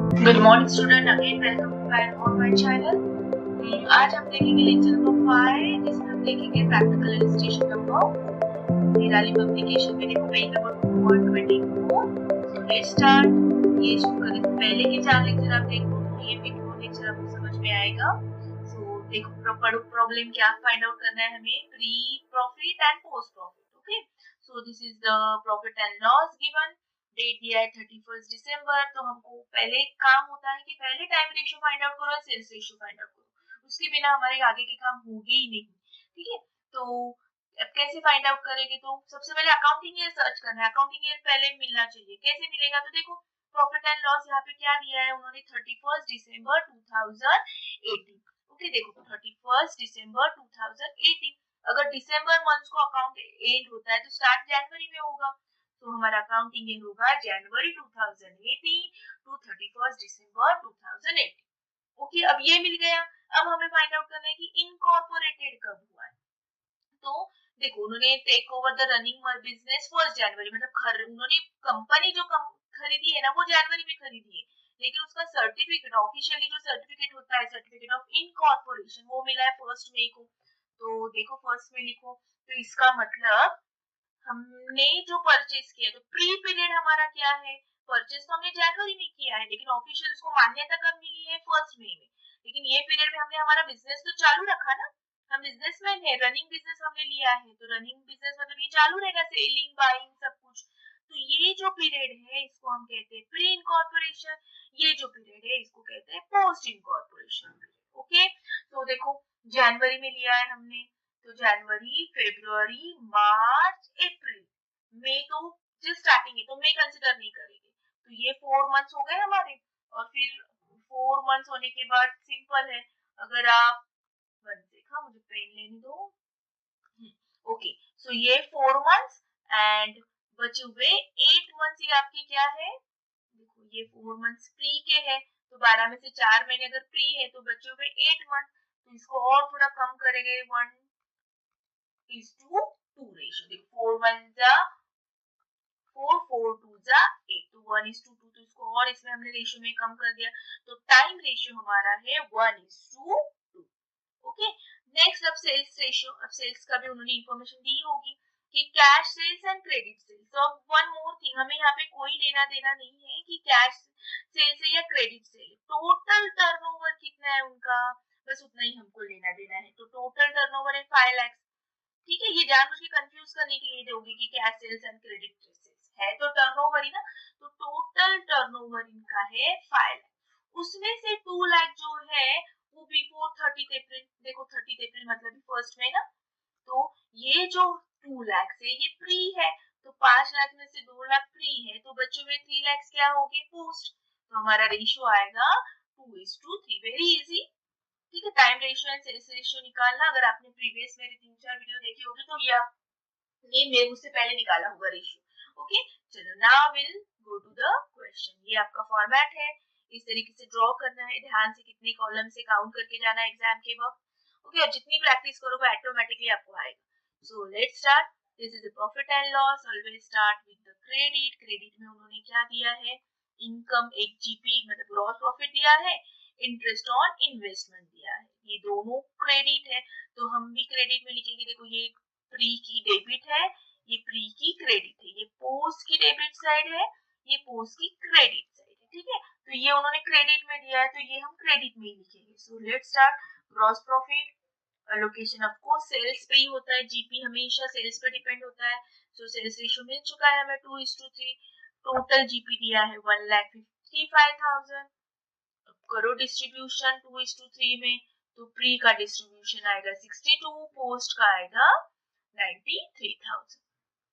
Good morning student, again welcome back on my channel. आज हम देखेंगे लेक्चर नंबर 5 जिसमें हम देखेंगे प्रैक्टिकल इलस्ट्रेशन नंबर निराली पब्लिकेशन में। देखो पेज नंबर 224। Let's start. ये शुरू करने से पहले के 4 लेक्चर आप देखो तो ये भी 2 लेक्चर आपको समझ में आएगा। सो देखो प्रॉब्लम क्या फाइंड आउट करना है हमें, pre profit and post profit. Okay, so this is the profit and loss given. Date दिया है 31 दिसंबर। तो हमको पहले काम होता है कि पहले टाइम रेशियो फाइंड आउट करो और सेल्स रेशियो फाइंड आउट करो, उसके बिना हमारे आगे के काम होंगे ही नहीं। ठीक है, तो अब कैसे फाइंड आउट करेंगे? तो सबसे पहले अकाउंटिंग ईयर सर्च करना है। अकाउंटिंग ईयर पहले मिलना चाहिए। कैसे मिलेगा? तो देखो प्रॉफिट एंड लॉस यहाँ पे क्या दिया है उन्होंने, 31 दिसंबर 2018। ओके, देखो 31 दिसंबर 2018। अगर दिसंबर मंथ को अकाउंट एंड होता है तो स्टार्ट जनवरी में होगा। तो हमारा अकाउंटिंग ईयर होगा जनवरी 2018 टू 31 दिसंबर 2018। ओके, अब ये मिल गया। अब हमें फाइंड आउट करना है कि इनकॉर्पोरेटेड कब हुआ है। तो देखो उन्होंने take over the running business 1 जनवरी, मतलब उन्होंने कंपनी जो खरीदी है ना वो जनवरी में खरीदी है, लेकिन उसका सर्टिफिकेट, ऑफिशियली जो सर्टिफिकेट होता है, सर्टिफिकेट ऑफ इनकॉर्पोरेशन, वो मिला है 1 मई को। तो देखो 1 में लिखो, तो इसका मतलब हमने जो परचेज किया, तो प्री पीरियड हमारा क्या है, परचेज तो हमने जनवरी में किया है, लेकिन ऑफिशियल उसको मान्यता कब मिली है, 1 मई में। लेकिन ये पीरियड में हमने हमारा बिजनेस तो चालू रखा ना, हम बिजनेसमैन है, रनिंग बिजनेस हमने लिया है, तो रनिंग बिजनेस मतलब ये चालू रहेगा, सेलिंग बाइंग सब कुछ। तो ये जो पीरियड है इसको हम कहते हैं प्री इनकॉर्पोरेशन, ये जो पीरियड है इसको कहते हैं पोस्ट इनकॉर्पोरेशन पीरियड। ओके, तो देखो जनवरी में लिया है हमने, तो जनवरी, फरवरी, मार्च, अप्रैल, मई तो जस्ट स्टार्टिंग है तो मई कंसीडर नहीं करेंगे। तो ये 4 मंथ्स हो गए हमारे। और फिर 4 मंथ्स होने के बाद सिंपल है, अगर आप वन देखा, मुझे पेन लेने दो। ओके, सो ये 4 मंथ्स एंड बचे हुए 8 मंथ्स ये आपके क्या है, देखो ये 4 मंथ्स प्री के है, तो 12 में से 4 महीने अगर प्री है तो बचे हुए 8 मंथ। तो इसको और थोड़ा कम करेंगे, 1:2 रेशियो। देखो 4 1 जा 4, 4 2 जा 8, तो 1:2। तो इसको और इसमें हमने रेशियो में कम कर दिया, तो टाइम रेशियो हमारा है 1:2। ओके, नेक्स्ट अब सेल्स रेशियो। अब सेल्स का भी उन्होंने इंफॉर्मेशन दी होगी कि cash sales and credit sales. तो अब वन मोर थिंग, हमें यहाँ पे कोई लेना देना नहीं है कि कैश सेल्स है या क्रेडिट सेल, टोटल टर्नओवर कितना है उनका, बस उतना ही हमको लेना देना है। तो टोटल टर्नओवर है 5 लाख। ठीक है, ये जानबूझ के कंफ्यूज करने के लिए दोगे कि cash sales and credit sales है तो टर्नओवर ही ना, तो टोटल टर्नओवर इनका है 5 लाख। उसमें से 2 लाख जो है वो बिफोर 30 अप्रैल, देखो 30 अप्रैल मतलब 1 में ना, तो ये जो 2 लाख है ये प्री है, तो 5 लाख में से 2 लाख प्री है, तो बच्चों में 3 लाख क्या हो गए, पोस्ट। तो हमारा रेशियो आएगा 2:3, वेरी इजी। ठीक है, time ratio and sales ratio निकालना, अगर आपने प्रीवियस मेरे 3-4 वीडियो देखे होंगे तो ये आपने मेरे मुझसे पहले निकाला होगा रेशियो। ओके, चलो now will go to the question. ये आपका फॉर्मेट है, इस तरीके से ड्रॉ करना है, ध्यान से कितने कॉलम से काउंट करके जाना है एग्जाम के वक्त। ओके, और जितनी प्रैक्टिस करोगे ऑटोमेटिकली आपको आएगा। सो let's start. This is the profit and loss, always start with the credit. Credit में उन्होंने क्या दिया है, इनकम, एक जीपी मतलब ग्रॉस प्रॉफिट दिया है, इंटरेस्ट ऑन इन्वेस्टमेंट दिया है, ये दोनों क्रेडिट है। तो हम भी क्रेडिट में लिखेंगे, देखो ये प्री की डेबिट है, ये प्री की क्रेडिट है, ये पोस्ट की डेबिट साइड है, ये पोस्ट की क्रेडिट साइड है। ठीक है, तो ये उन्होंने क्रेडिट में दिया है तो ये हम क्रेडिट में ही लिखेंगे। So let's start. Gross profit, location of course sales पे ही होता है, जीपी हमेशा सेल्स पे डिपेंड होता है। सो सेल्स रेशियो मिल चुका है हमें 2:3। टोटल जीपी दिया है 1,55,000। करो डिस्ट्रीब्यूशन 2:3 में, तो प्री का डिस्ट्रीब्यूशन आएगा 62, पोस्ट का आएगा 93,000।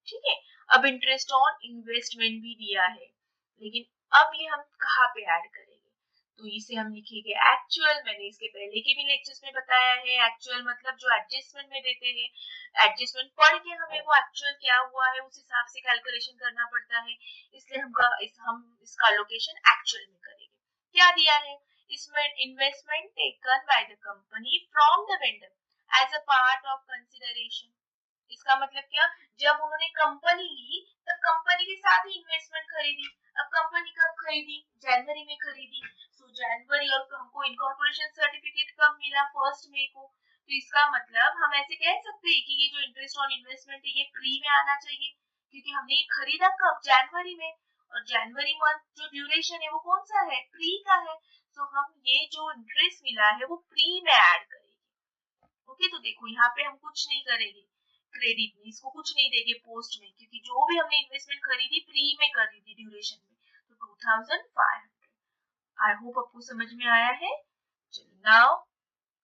ठीक है, अब इंटरेस्ट ऑन इन्वेस्टमेंट भी दिया है, लेकिन अब ये हम कहाँ पे ऐड करेंगे, तो इसे हम लिखेंगे एक्चुअल। मैंने इसके पहले के भी लेक्चर्स में बताया है, एक्चुअल मतलब जो एडजस्टमेंट में देते हैं, एडजस्टमेंट पढ़ के हमें वो एक्चुअल क्या हुआ है उस हिसाब से कैलकुलेशन करना पड़ता है, इसलिए हम इसका लोकेशन एक्चुअल में करेंगे। क्या दिया है इसमें, investment taken by the company from the vendor as a part of consideration. इसका मतलब क्या, जब उन्होंने कंपनी ली तब कंपनी के साथ ही इन्वेस्टमेंट खरीदी। अब कंपनी कब खरीदी, जनवरी में खरीदी, सो जनवरी, और हमको इनकॉर्पोरेशन सर्टिफिकेट कब मिला, 1 मई को। तो इसका मतलब हम ऐसे कह सकते हैं कि ये जो इंटरेस्ट ऑन इन्वेस्टमेंट है ये प्री में आना चाहिए, क्योंकि हमने ये खरीदा कब, जनवरी में, और जनवरी मंथ जो ड्यूरेशन है वो कौन सा है, प्री का है। तो हम ये जो इंटरेस्ट मिला है वो प्री में ऐड करेंगे। ओके, तो देखो यहाँ पे हम कुछ नहीं करेंगे क्रेडिट में, इसको कुछ नहीं देंगे पोस्ट में, क्योंकि जो भी हमने इन्वेस्टमेंट खरीदी प्री में खरीदी ड्यूरेशन में। तो 2500। आई होप आपको समझ में आया है। चलो नाउ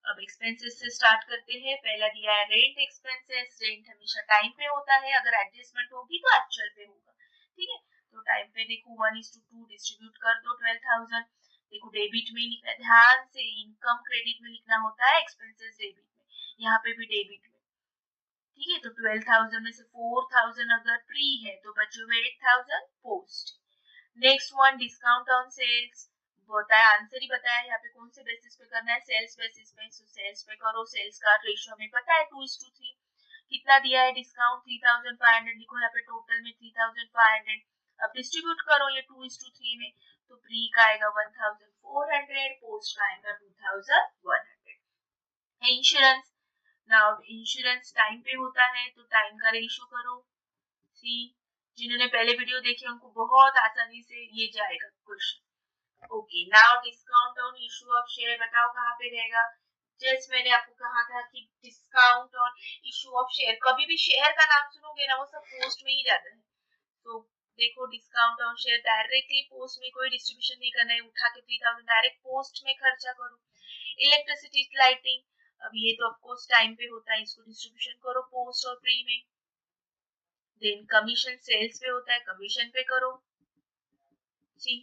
अब एक्सपेंसेस से स्टार्ट करते हैं। पहला दिया है रेंट एक्सपेंसेस। रेंट हमेशा टाइम पे होता है, अगर एडजस्टमेंट होगी तो एक्चुअल पे होगा, ठीक है। तो टाइम पे देखो 1:2 डिस्ट्रीब्यूट कर दो 12,000। देखो डेबिट में लिखना है, ध्यान से इनकम क्रेडिट में लिखना होता है, एक्सपेंसेस डेबिट में, यहाँ पे भी डेबिट में, ठीक है। तो 12,000 में से 4,000 अगर प्री है तो बचे हुए 8,000 post. Next one discount on sales, बताया आंसर ही बताया, यहाँ पे कौन से बेसिस पे करना है, सेल्स बेसिस पे। सो सेल्स पे करो, सेल्स का रेशियो हमें पता है 2:3। कितना दिया है डिस्काउंट, 3,500 लिखो यहाँ पे, टोटल में 3,500। अब डिस्ट्रीब्यूट करो ये 2:3 में, तो प्री का आएगा 1,400, पोस्ट का आएगा 2,100। इंश्योरेंस, नाउ इंश्योरेंस टाइम पे होता है, तो टाइम का रेशियो करो। सी, जिन्होंने पहले वीडियो देखे उनको बहुत आसानी से ये जाएगा question. Okay, now discount on issue of share, बताओ कहाँ पे रहेगा। जस्ट मैंने आपको कहा था कि discount on issue of share, कभी भी शेयर का नाम सुनोगे ना वो सब पोस्ट में ही जाता है। तो देखो discount on share directly post में, कोई डिस्ट्रीब्यूशन नहीं करना है, उठा के 3,000 डायरेक्ट पोस्ट में खर्चा करो। इलेक्ट्रिसिटी लाइटिंग, अब ये तो ऑफकोर्स टाइम पे होता है, इसको डिस्ट्रीब्यूशन करो पोस्ट और प्री में। देन कमीशन सेल्स पे होता है, कमीशन पे करो। सी,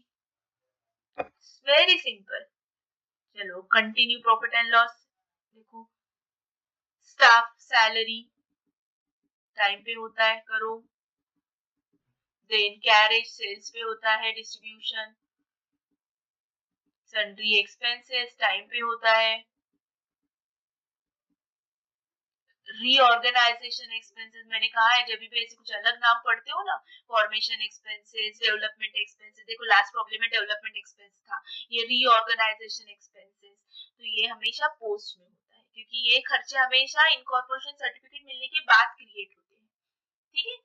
वेरी सिंपल। चलो कंटिन्यू प्रॉफिट एंड लॉस, देखो स्टाफ सैलरी टाइम पे होता है, करो। देन कैरेज सेल्स पे होता है, डिस्ट्रीब्यूशन। सन्ड्री एक्सपेंसेस टाइम पे होता है। रीऑर्गेनाइजेशन एक्सपेंसेस, मैंने कहा है जब भी ऐसे कुछ अलग नाम पढ़ते हो ना, फॉर्मेशन एक्सपेंसेस, डेवलपमेंट एक्सपेंसेस, देखो लास्ट प्रॉब्लम में डेवलपमेंट एक्सपेंस था, ये रीऑर्गेनाइजेशन एक्सपेंसेस, तो ये हमेशा पोस्ट में होता है, क्योंकि ये खर्चे हमेशा इनकॉर्पोरेशन सर्टिफिकेट मिलने के बाद क्रिएट होते हैं, ठीक है।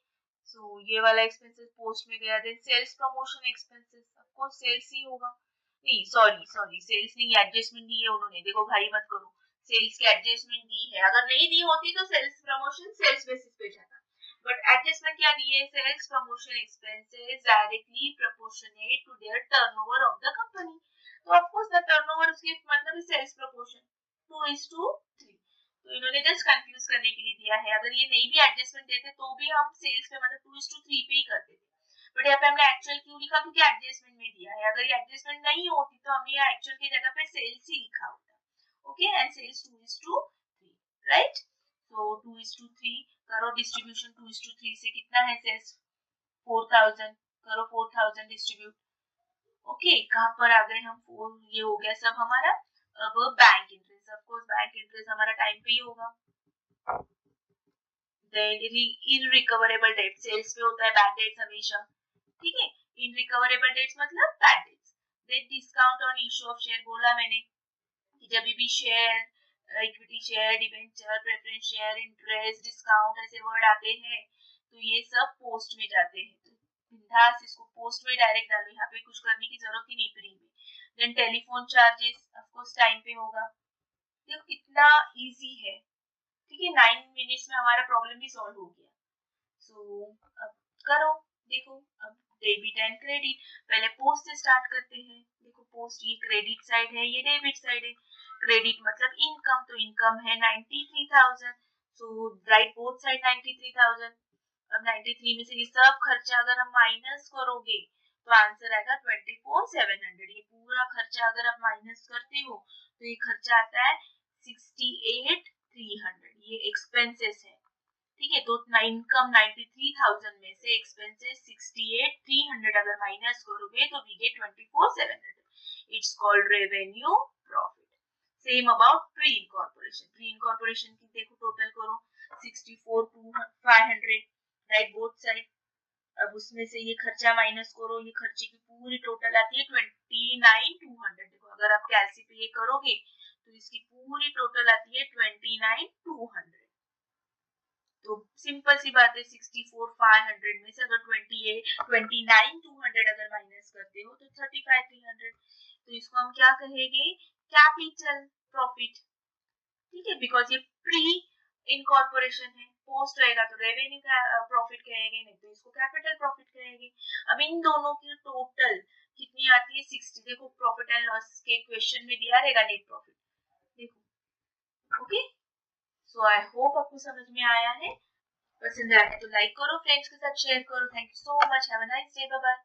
सो ये वाला एक्सपेंसेस पोस्ट में गया। देन सेल्स प्रमोशन एक्सपेंसेस, सबको सेल्स ही होगा, नहीं सॉरी सॉरी सेल्स नहीं, एडजस्टमेंट दी है उन्होंने, देखो भाई मत करो, सेल्स की एडजस्टमेंट दी है, अगर नहीं दी होती तो सेल्स प्रमोशन सेल्स बेसिस पे जाता, बट एडजस्टमेंट क्या दी है, sales promotion expenses directly proportionate to their turnover of the company. तो ऑफ कोर्स द टर्नओवर, उसके मतलब है सेल्स प्रपोर्शन 2:3। तो इन्होंने जस्ट कंफ्यूज करने के लिए दिया है, अगर ये नहीं भी एडजस्टमेंट देते तो भी हम सेल्स पे मतलब 2:3 पे ही करते थे, बट यहाँ पे हमने एक्चुअल क्यों लिखा, क्योंकि एडजस्टमेंट में दिया है, अगर ये एडजस्टमेंट नहीं होती तो हमने यहाँ एक्चुअल की जगह पे सेल्स ही लिखा होता, okay. And sales 2:3, right. So 2:3 करो, डिस्ट्रीब्यूशन 2:3 से कितना है, सेल्स 4,000, करो 4,000 डिस्ट्रीब्यूट। ओके, कहाँ पर आ गए हम, 4, ये हो गया सब हमारा। अब bank interest, of course bank interest हमारा टाइम पे ही होगा। देन इनरिकवरेबल डेट, सेल्स पे होता है, बैड डेट्स हमेशा, ठीक है। इनरिकवरेबल डेट्स मतलब bad debts. Then discount on issue of share, बोला मैंने कि जब भी share, equity share, debenture, preference share, interest, discount ऐसे वर्ड आते हैं तो ये सब पोस्ट में जाते हैं, तो बिंदास इसको पोस्ट में डायरेक्ट डालो, यहाँ पे कुछ करने की जरूरत ही नहीं प्री में। Then telephone charges of course time पे होगा, देखो कितना इजी है, ठीक है। 9 मिनट्स में हमारा प्रॉब्लम भी सॉल्व हो गया। सो अब करो, देखो अब डेबिट एंड क्रेडिट, पहले पोस्ट से स्टार्ट करते हैं। देखो पोस्ट ये क्रेडिट साइड है, ये डेबिट साइड है। क्रेडिट मतलब इनकम, तो इनकम है 93,000, सो राइट बोथ साइड 93,000। अब 93 में से ये सब खर्चा अगर हम माइनस करोगे तो आंसर आएगा 24,700। ये पूरा खर्चा अगर आप माइनस करते हो तो ये खर्चा आता है 68,300, ये एक्सपेंसेस है, ठीक है। तो इनकम 93,000 में से एक्सपेंसेस 68,300 अगर माइनस करोगे तो we get 24,700। It's called revenue profit. Same about pre incorporation, pre incorporation की देखो टोटल करो 64,500, राइट बोथ साइड। अब उसमें से ये खर्चा माइनस करो, ये खर्चे की पूरी टोटल आती है 29,200। देखो अगर आप कैलसी करोगे तो इसकी पूरी टोटल आती है 29,200। तो सिंपल सी बात है 64,500 में से अगर 29,200 अगर माइनस करते हो तो 35,300। तो इसको हम क्या कहेंगे, कैपिटल प्रॉफिट। ठीक है, बिकॉज ये प्री इनकॉर्पोरेशन है, पोस्ट रहेगा तो रेवेन्यू प्रॉफिट कहेंगे, नहीं तो इसको कैपिटल प्रॉफिट कहेंगे। अब इन दोनों की टोटल कितनी आती है 60। देखो प्रॉफिट एंड लॉस के क्वेश्चन में दिया रहेगा नेट प्रॉफिट, देखो। ओके, सो आई होप आपको समझ में आया है। पसंद आया तो लाइक करो, फ्रेंड्स के साथ शेयर करो। Thank you so much, have a nice day, bye bye.